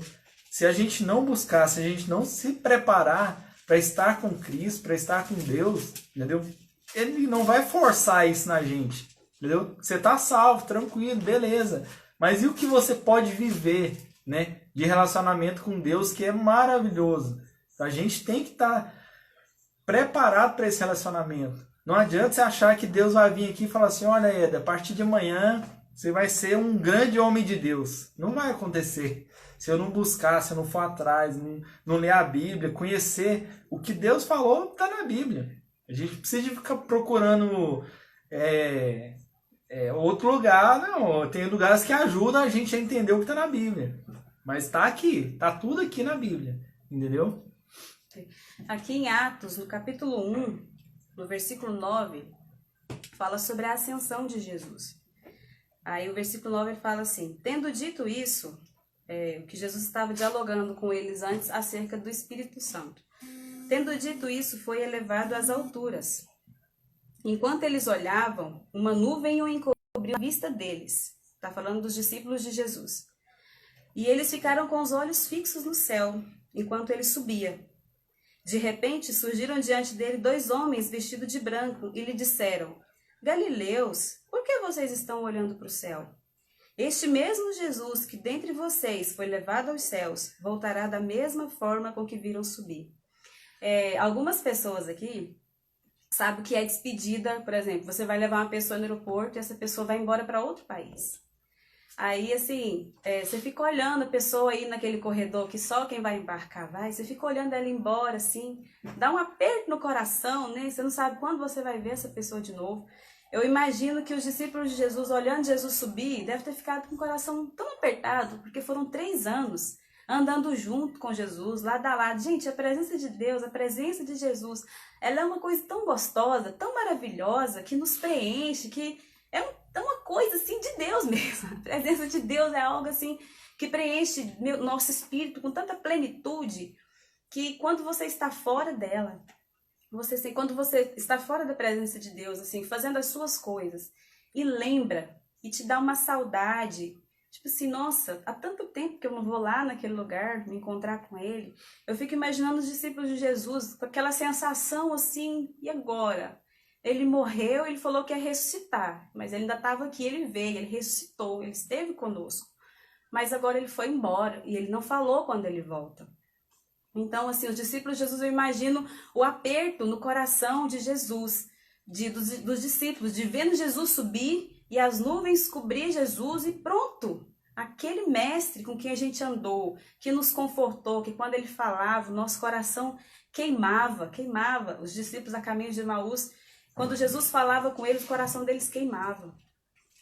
Speaker 2: Se a gente não buscar, se a gente não se preparar para estar com Cristo, para estar com Deus, entendeu? Ele não vai forçar isso na gente, entendeu? Você tá salvo, tranquilo, beleza. Mas e o que você pode viver, né, de relacionamento com Deus, que é maravilhoso? A gente tem que estar preparado para esse relacionamento. Não adianta você achar que Deus vai vir aqui e falar assim, olha, Eda, a partir de amanhã você vai ser um grande homem de Deus. Não vai acontecer. Se eu não buscar, se eu não for atrás, não ler a Bíblia, conhecer o que Deus falou, está na Bíblia. A gente precisa de ficar procurando outro lugar. Não, tem lugares que ajudam a gente a entender o que está na Bíblia. Mas está aqui, está tudo aqui na Bíblia. Entendeu?
Speaker 1: Aqui em Atos, no capítulo 1, no versículo 9, fala sobre a ascensão de Jesus. Aí o versículo 9 fala assim, tendo dito isso, que Jesus estava dialogando com eles antes acerca do Espírito Santo. Tendo dito isso, foi elevado às alturas. Enquanto eles olhavam, uma nuvem o encobriu à vista deles. Está falando dos discípulos de Jesus. E eles ficaram com os olhos fixos no céu, enquanto ele subia. De repente, surgiram diante dele 2 homens vestidos de branco e lhe disseram, Galileus, por que vocês estão olhando para o céu? Este mesmo Jesus que dentre vocês foi levado aos céus, voltará da mesma forma com que viram subir. Algumas pessoas aqui sabem que é despedida, por exemplo, você vai levar uma pessoa no aeroporto e essa pessoa vai embora para outro país. Aí, assim, você fica olhando a pessoa aí naquele corredor que só quem vai embarcar vai, você fica olhando ela embora, assim, dá um aperto no coração, né? Você não sabe quando você vai ver essa pessoa de novo. Eu imagino que os discípulos de Jesus, olhando Jesus subir, devem ter ficado com o coração tão apertado, porque foram 3 anos andando junto com Jesus, lado a lado. Gente, a presença de Deus, a presença de Jesus, ela é uma coisa tão gostosa, tão maravilhosa, que nos preenche, que é uma coisa assim de Deus mesmo. A presença de Deus é algo assim que preenche nosso espírito com tanta plenitude que quando você está fora dela, quando você está fora da presença de Deus, assim, fazendo as suas coisas e lembra e te dá uma saudade, tipo assim, nossa, há tanto tempo que eu não vou lá naquele lugar me encontrar com ele. Eu fico imaginando os discípulos de Jesus com aquela sensação assim, e agora? Ele morreu, ele falou que ia ressuscitar, mas ele ainda estava aqui, ele veio, ele ressuscitou, ele esteve conosco. Mas agora ele foi embora e ele não falou quando ele volta. Então, assim, os discípulos de Jesus, eu imagino o aperto no coração de Jesus, dos discípulos, de vendo Jesus subir e as nuvens cobrir Jesus e pronto. Aquele mestre com quem a gente andou, que nos confortou, que quando ele falava, o nosso coração queimava. Os discípulos a caminho de Emaús, quando Jesus falava com eles, o coração deles queimava.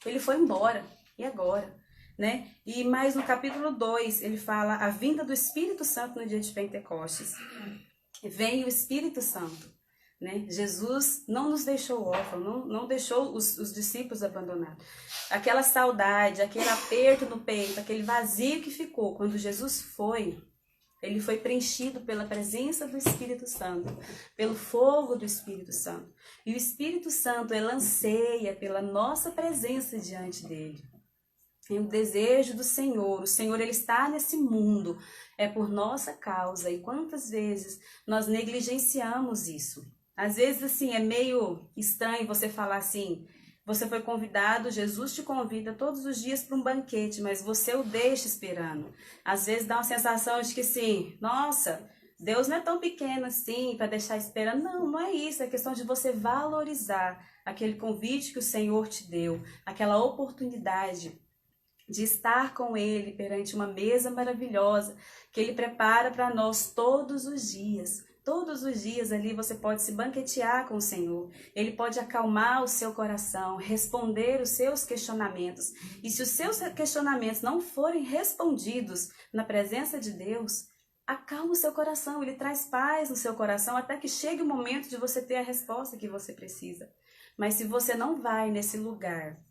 Speaker 1: Ele foi embora. E agora? Né? E mais no capítulo 2, ele fala a vinda do Espírito Santo no dia de Pentecostes. Vem o Espírito Santo. Né? Jesus não nos deixou órfãos, não deixou os discípulos abandonados. Aquela saudade, aquele aperto no peito, aquele vazio que ficou quando Jesus foi, ele foi preenchido pela presença do Espírito Santo, pelo fogo do Espírito Santo. E o Espírito Santo, ele anseia pela nossa presença diante dele. É o desejo do Senhor. O Senhor, ele está nesse mundo, é por nossa causa. E quantas vezes nós negligenciamos isso? Às vezes, assim, é meio estranho você falar assim, você foi convidado, Jesus te convida todos os dias para um banquete, mas você o deixa esperando. Às vezes dá uma sensação de que assim, nossa, Deus não é tão pequeno assim para deixar esperando. Não, não é isso. É questão de você valorizar aquele convite que o Senhor te deu, aquela oportunidade de estar com Ele perante uma mesa maravilhosa que Ele prepara para nós todos os dias. Todos os dias ali você pode se banquetear com o Senhor. Ele pode acalmar o seu coração, responder os seus questionamentos. E se os seus questionamentos não forem respondidos na presença de Deus, acalma o seu coração. Ele traz paz no seu coração até que chegue o momento de você ter a resposta que você precisa. Mas se você não vai nesse lugar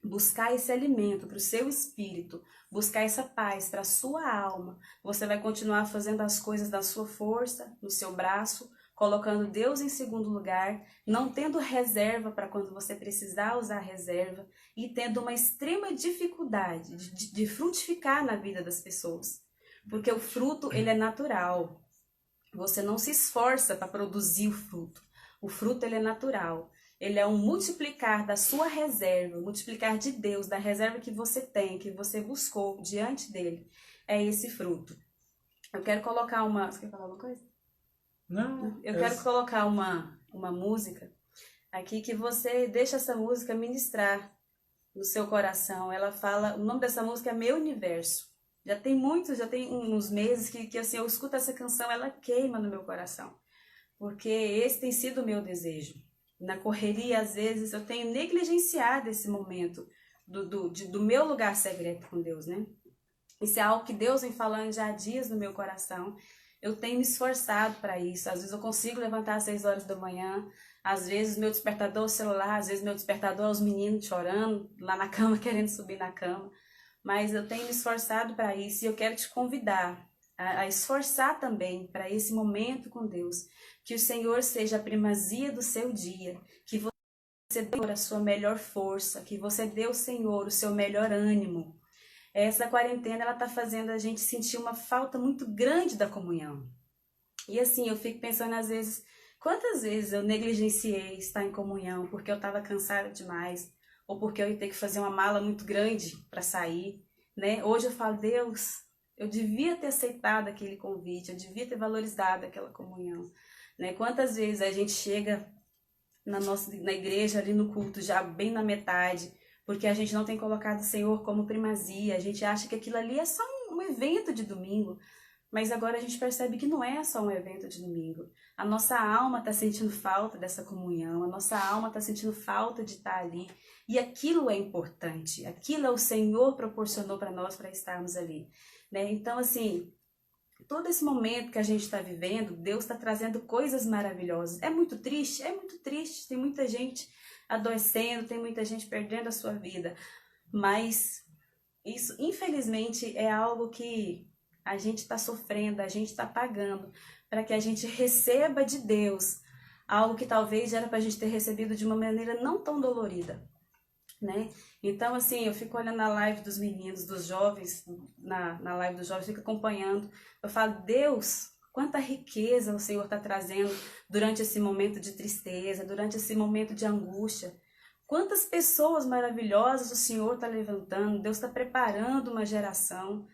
Speaker 1: buscar esse alimento para o seu espírito, buscar essa paz para a sua alma, você vai continuar fazendo as coisas da sua força, no seu braço, colocando Deus em segundo lugar, não tendo reserva para quando você precisar usar reserva e tendo uma extrema dificuldade de frutificar na vida das pessoas. Porque o fruto, ele é natural. Você não se esforça para produzir o fruto. O fruto, ele é natural. Ele é um multiplicar da sua reserva, multiplicar de Deus, da reserva que você tem, que você buscou diante dele. É esse fruto. Eu quero colocar uma... Você quer falar alguma coisa?
Speaker 2: Não.
Speaker 1: Eu quero colocar uma música aqui que você deixa essa música ministrar no seu coração. Ela fala... O nome dessa música é Meu Universo. Já tem uns meses que assim, eu escuto essa canção, ela queima no meu coração. Porque esse tem sido o meu desejo. Na correria, às vezes, eu tenho negligenciado esse momento do meu lugar secreto com Deus, né? Isso é algo que Deus vem falando já há dias no meu coração. Eu tenho me esforçado para isso. Às vezes eu consigo levantar às 6 horas da manhã. Às vezes meu despertador é o celular. Às vezes meu despertador é os meninos chorando lá na cama, querendo subir na cama. Mas eu tenho me esforçado para isso. E eu quero te convidar a esforçar também para esse momento com Deus. Que o Senhor seja a primazia do seu dia. Que você dê a sua melhor força. Que você dê ao Senhor o seu melhor ânimo. Essa quarentena, ela tá fazendo a gente sentir uma falta muito grande da comunhão. E assim, eu fico pensando às vezes, quantas vezes eu negligenciei estar em comunhão porque eu estava cansada demais, ou porque eu ia ter que fazer uma mala muito grande para sair, né? Hoje eu falo, Deus, eu devia ter aceitado aquele convite, eu devia ter valorizado aquela comunhão, né? Quantas vezes a gente chega na igreja, ali no culto, já bem na metade, porque a gente não tem colocado o Senhor como primazia, a gente acha que aquilo ali é só um evento de domingo, mas agora a gente percebe que não é só um evento de domingo. A nossa alma está sentindo falta dessa comunhão, a nossa alma está sentindo falta de estar ali, e aquilo é importante, aquilo é o Senhor proporcionou para nós para estarmos ali, né? Então, assim, todo esse momento que a gente está vivendo, Deus está trazendo coisas maravilhosas. É muito triste, tem muita gente adoecendo, tem muita gente perdendo a sua vida, mas isso, infelizmente, é algo que a gente está sofrendo, a gente está pagando, para que a gente receba de Deus algo que talvez era para a gente ter recebido de uma maneira não tão dolorida, né? Então, assim, eu fico olhando a live dos meninos, dos jovens, na live dos jovens, fico acompanhando, eu falo, Deus, quanta riqueza o Senhor está trazendo durante esse momento de tristeza, durante esse momento de angústia. Quantas pessoas maravilhosas o Senhor está levantando, Deus está preparando uma geração.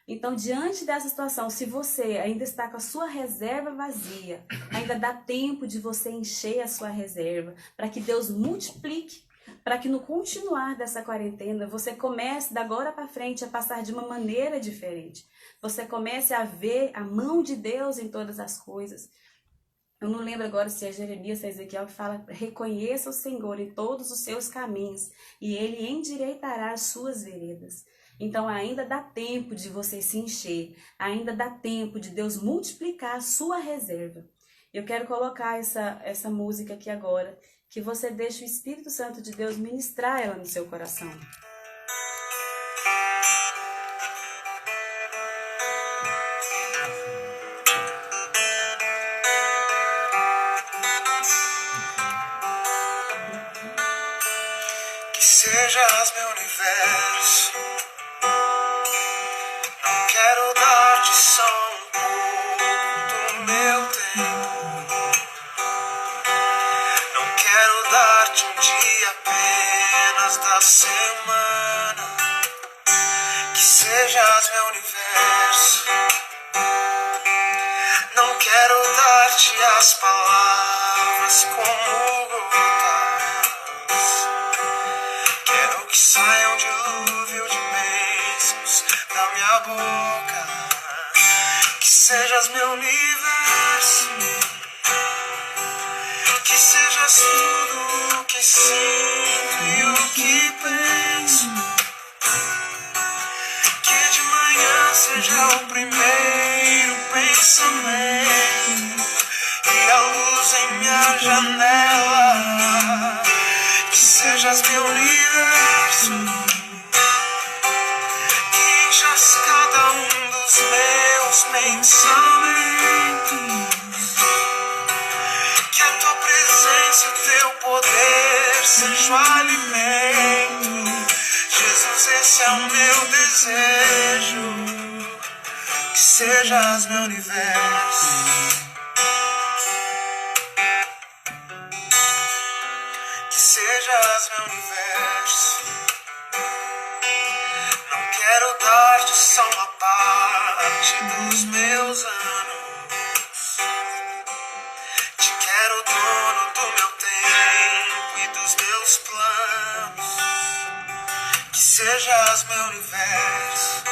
Speaker 1: Então, diante dessa situação, se você ainda está com a sua reserva vazia, ainda dá tempo de você encher a sua reserva, para que Deus multiplique, para que no continuar dessa quarentena, você comece, da agora para frente, a passar de uma maneira diferente. Você comece a ver a mão de Deus em todas as coisas. Eu não lembro agora se é Jeremias, se é Ezequiel, que fala, reconheça o Senhor em todos os seus caminhos, e Ele endireitará as suas veredas. Então ainda dá tempo de você se encher, ainda dá tempo de Deus multiplicar a sua reserva. Eu quero colocar essa música aqui agora, que você deixe o Espírito Santo de Deus ministrar ela no seu coração.
Speaker 4: Que sejas meu universo. Não quero dar-te só um pouco do meu tempo. Não quero dar-te um dia apenas da semana. Que sejas meu universo. Não tuas palavras como gotas. Quero que saia um dilúvio de bênçãos da minha boca. Que sejas meu universo, que sejas tudo o que sinto e o que penso. Que de manhã seja o primeiro pensamento e a luz em minha janela. Que sejas meu universo, que enchas cada um dos meus pensamentos. Que a tua presença e o teu poder seja o alimento. Jesus, esse é o meu desejo. Que sejas meu universo. Que sejas meu universo. Não quero dar-te só uma parte dos meus anos. Te quero dono do meu tempo e dos meus planos. Que sejas meu universo.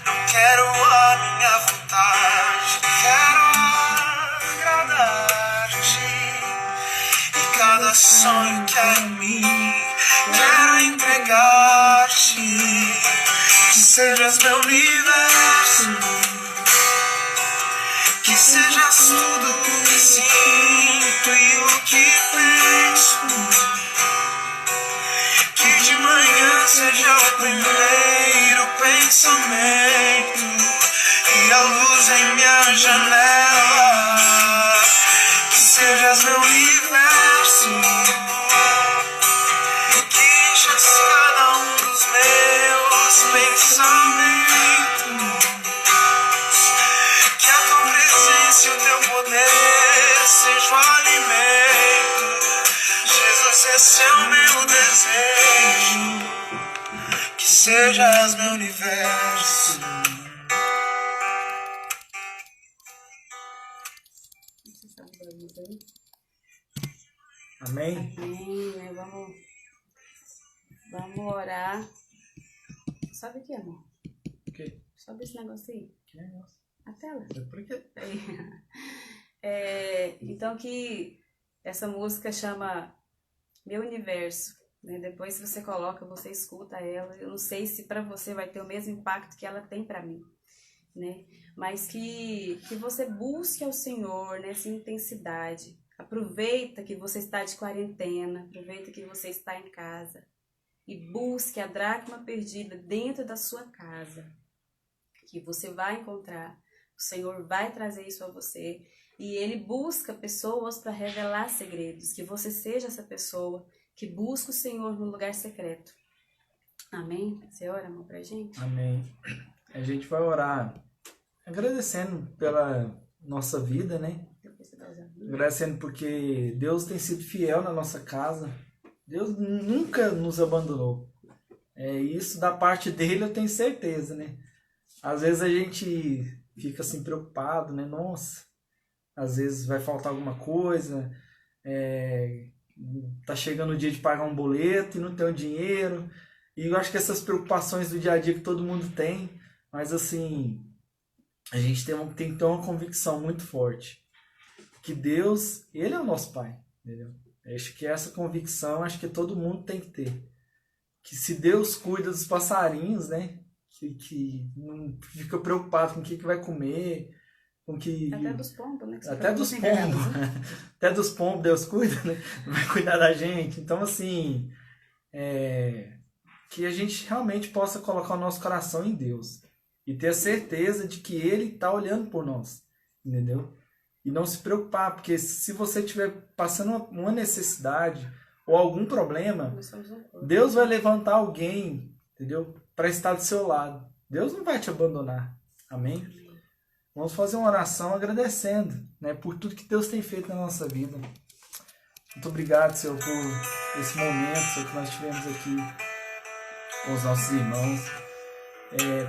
Speaker 4: Não quero a minha vontade, quero agradar-te. E cada sonho que há em mim, quero entregar-te. Que sejas meu universo, que sejas tudo o que sinto e o que penso. Que de manhã seja o primeiro pensamento e a luz em minha janela. Que sejas meu universo, que enchas cada um dos meus pensamentos. Que a tua presença e o teu poder seja o alimento. Jesus, esse é o meu desejo. Que sejas meu universo.
Speaker 2: Amém?
Speaker 1: Amém, né? Vamos orar. Sobe aqui, amor.
Speaker 2: O quê?
Speaker 1: Sobe esse negócio aí.
Speaker 2: Que negócio?
Speaker 1: A tela.
Speaker 2: Por quê?
Speaker 1: Então que essa música chama Meu Universo, né? Depois se você coloca, você escuta ela. Eu não sei se para você vai ter o mesmo impacto que ela tem para mim, né? Mas que você busque ao Senhor nessa intensidade. Aproveita que você está de quarentena, aproveita que você está em casa e busque a dracma perdida dentro da sua casa, que você vai encontrar. O Senhor vai trazer isso a você e Ele busca pessoas para revelar segredos, que você seja essa pessoa que busca o Senhor no lugar secreto. Amém? Você ora, amor, pra gente?
Speaker 2: Amém. A gente vai orar agradecendo pela nossa vida, né? Agradecendo porque Deus tem sido fiel na nossa casa. Deus nunca nos abandonou. Isso da parte dele eu tenho certeza, né? Às vezes a gente fica assim preocupado, né? Nossa, às vezes vai faltar alguma coisa, tá chegando o dia de pagar um boleto e não tem o dinheiro. E eu acho que essas preocupações do dia a dia que todo mundo tem, mas assim, a gente tem que ter uma convicção muito forte. Que Deus, Ele é o nosso Pai, entendeu? Acho que essa convicção, acho que todo mundo tem que ter. Que se Deus cuida dos passarinhos, né? Que não fica preocupado com o que vai comer, com que...
Speaker 1: Até dos pombos, né?
Speaker 2: Até dos pombos. Até dos pombos Deus cuida, né? Vai cuidar da gente. Então, assim, que a gente realmente possa colocar o nosso coração em Deus. E ter a certeza de que Ele está olhando por nós, entendeu? E não se preocupar, porque se você estiver passando uma necessidade ou algum problema, Deus vai levantar alguém, entendeu? Para estar do seu lado. Deus não vai te abandonar. Amém? Vamos fazer uma oração agradecendo, né, por tudo que Deus tem feito na nossa vida. Muito obrigado, Senhor, por esse momento, Senhor, que nós tivemos aqui com os nossos irmãos,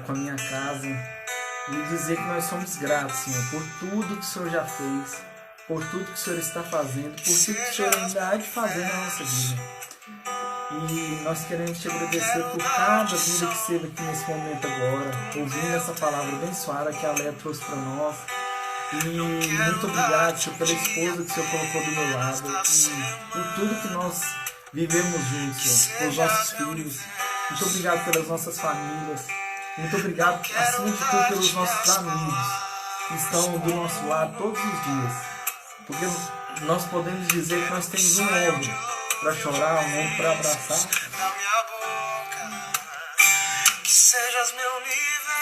Speaker 2: com a minha casa. e dizer que nós somos gratos, Senhor, por tudo que o Senhor já fez, por tudo que o Senhor está fazendo, por tudo que o Senhor ainda há de fazer na nossa vida. E nós queremos te agradecer por cada vida que esteve aqui nesse momento agora, ouvindo essa palavra abençoada que a Léa trouxe para nós. E muito obrigado, Senhor, pela esposa que o Senhor colocou do meu lado e por tudo que nós vivemos juntos, Senhor, pelos nossos filhos. Muito obrigado pelas nossas famílias. Muito obrigado, acima de tudo, pelos nossos amigos que estão do nosso lado todos os dias. Porque nós podemos dizer que nós temos um ombro para chorar, um ombro para abraçar.
Speaker 4: Na minha boca, que sejas meu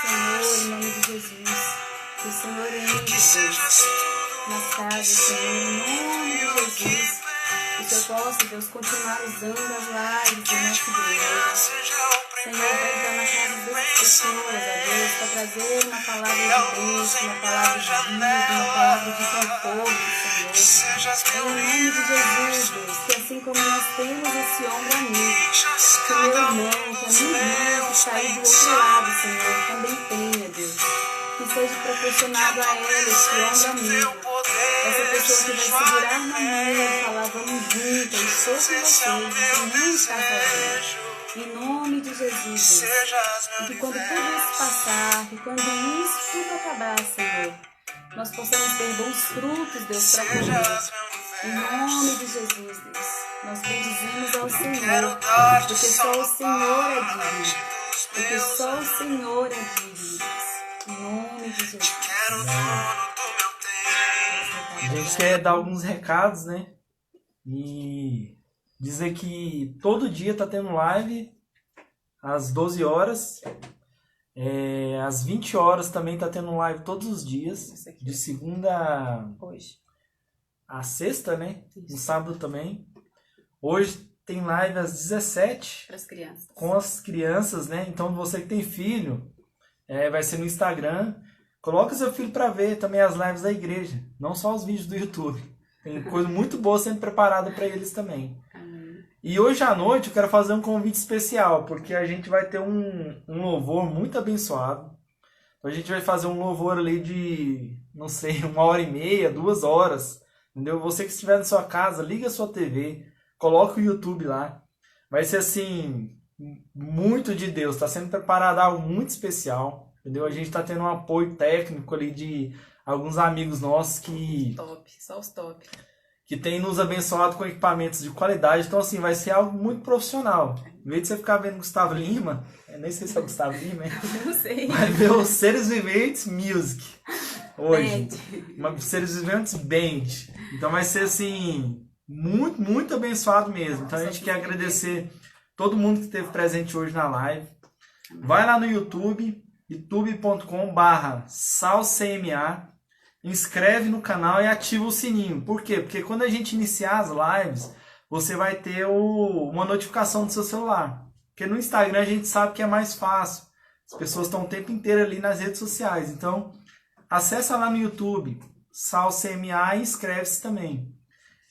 Speaker 1: Senhor, em
Speaker 4: universo,
Speaker 1: nome de Jesus, que o Senhor entre,
Speaker 4: que
Speaker 1: Deus,
Speaker 4: sejas tudo
Speaker 1: nas casas, Senhor, em nome de Jesus. Que o Senhor possa, Deus, continuar usando as lives da nossa igreja.
Speaker 4: seja o
Speaker 1: Senhor, vai entrar na casa das pessoas, ó Deus, para trazer uma palavra de bênção, uma palavra de vida, uma palavra de conforto, Senhor.
Speaker 4: sejas
Speaker 1: Em
Speaker 4: meu
Speaker 1: nome de Jesus, Deus, que assim como nós temos esse ombro amigo, que o meu irmão, que a minha irmã que está aí do outro lado, Senhor, também tenha, Deus. Que seja proporcionado a ela esse ombro amigo. Essa pessoa que vai segurar na mão e falar, vamos juntos, eu estou com vocês, você não está sozinho. Em nome de Jesus, Deus. E que quando tudo isso passar, que quando isso tudo acabar, Senhor, nós possamos ter bons frutos, Deus, para comer. Em nome de Jesus, Deus. Nós bendizemos ao Senhor, porque só o Senhor é digno. Porque só o Senhor é digno, Deus. Em nome de Jesus.
Speaker 4: Quero o dono do meu tempo.
Speaker 2: A gente quer dar alguns recados, né? E dizer que todo dia tá tendo live às 12 horas. Às 20 horas também tá tendo live todos os dias. De segunda
Speaker 1: Hoje.
Speaker 2: a sexta, né? No sábado também. Hoje tem live às 17
Speaker 1: Para as crianças.
Speaker 2: com as crianças, né? Então você que tem filho, vai ser no Instagram. Coloca seu filho para ver também as lives da igreja, não só os vídeos do YouTube. Tem coisa muito boa sendo preparada para eles também. E hoje à noite eu quero fazer um convite especial, porque a gente vai ter um louvor muito abençoado. Então a gente vai fazer um louvor ali de, não sei, 1h30, 2 horas. Entendeu? Você que estiver na sua casa, liga a sua TV, coloca o YouTube lá. Vai ser assim, muito de Deus. Está sendo preparado algo muito especial. Entendeu? A gente está tendo um apoio técnico ali de alguns amigos nossos
Speaker 1: Top, só os top.
Speaker 2: que tem nos abençoado com equipamentos de qualidade. Então, assim, vai ser algo muito profissional. Em vez de você ficar vendo Gustavo Lima, nem sei se é o Gustavo Lima, hein?
Speaker 1: Não sei.
Speaker 2: Vai ver o Seres Viventes Music hoje.
Speaker 1: Band.
Speaker 2: Seres Viventes Band. Então vai ser, assim, muito, muito abençoado mesmo. Então a gente quer agradecer todo mundo que esteve presente hoje na live. Vai lá no YouTube, youtube.com/salcma, inscreve no canal e ativa o sininho. Por quê? Porque quando a gente iniciar as lives, você vai ter uma notificação do seu celular. Porque no Instagram a gente sabe que é mais fácil. As pessoas estão o tempo inteiro ali nas redes sociais. Então, acessa lá no YouTube, salcma, e inscreve-se também.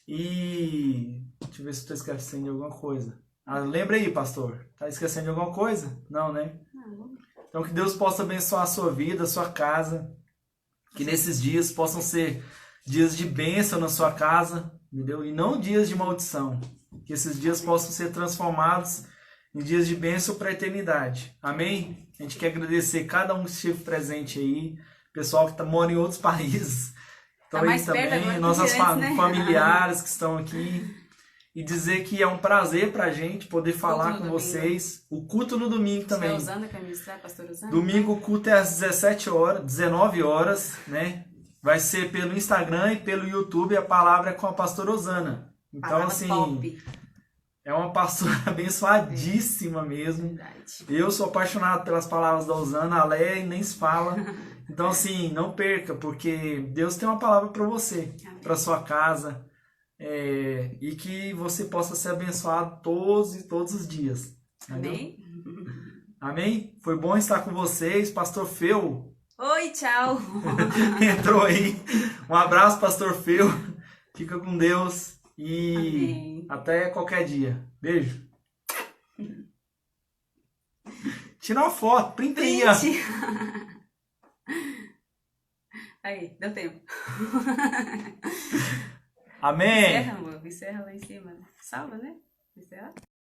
Speaker 2: E deixa eu ver se estou esquecendo de alguma coisa. Lembra aí, pastor. Tá esquecendo de alguma coisa? Não, né?
Speaker 1: Não.
Speaker 2: Então que Deus possa abençoar a sua vida, a sua casa. Que nesses dias possam ser dias de bênção na sua casa, entendeu? E não dias de maldição. Que esses dias possam ser transformados em dias de bênção para a eternidade. Amém? A gente quer agradecer cada um que esteve presente aí. Pessoal que mora em outros países. Então
Speaker 1: Tá mais
Speaker 2: aí
Speaker 1: perto
Speaker 2: também,
Speaker 1: agora
Speaker 2: nossas
Speaker 1: que antes, né?
Speaker 2: familiares que estão aqui. E dizer que é um prazer pra gente poder falar com
Speaker 1: domingo.
Speaker 2: vocês. O culto no domingo também.
Speaker 1: Pastor Usana, que vai ministrar, pastor Usana?
Speaker 2: Domingo o culto é às 17 horas, 19 horas, né? Vai ser pelo Instagram e pelo YouTube. A palavra é com a pastora Osana. Então,
Speaker 1: Palavra
Speaker 2: assim,
Speaker 1: top.
Speaker 2: é uma pastora abençoadíssima mesmo.
Speaker 1: Verdade.
Speaker 2: Eu sou apaixonado pelas palavras da Osana, a Léa nem se fala. Então, assim, não perca, porque Deus tem uma palavra para você, para sua casa. E que você possa ser abençoado todos os dias. Entendeu?
Speaker 1: Amém?
Speaker 2: Amém? Foi bom estar com vocês, pastor Feu.
Speaker 1: Oi, tchau.
Speaker 2: Entrou aí. Um abraço, pastor Feu. Fica com Deus e
Speaker 1: Amém.
Speaker 2: até qualquer dia. Beijo. Tira uma foto, printa aí, ó.
Speaker 1: Print. Aí, deu tempo.
Speaker 2: Amém.
Speaker 1: Encerra, amor. Encerra lá em cima. Salva, né? Encerra.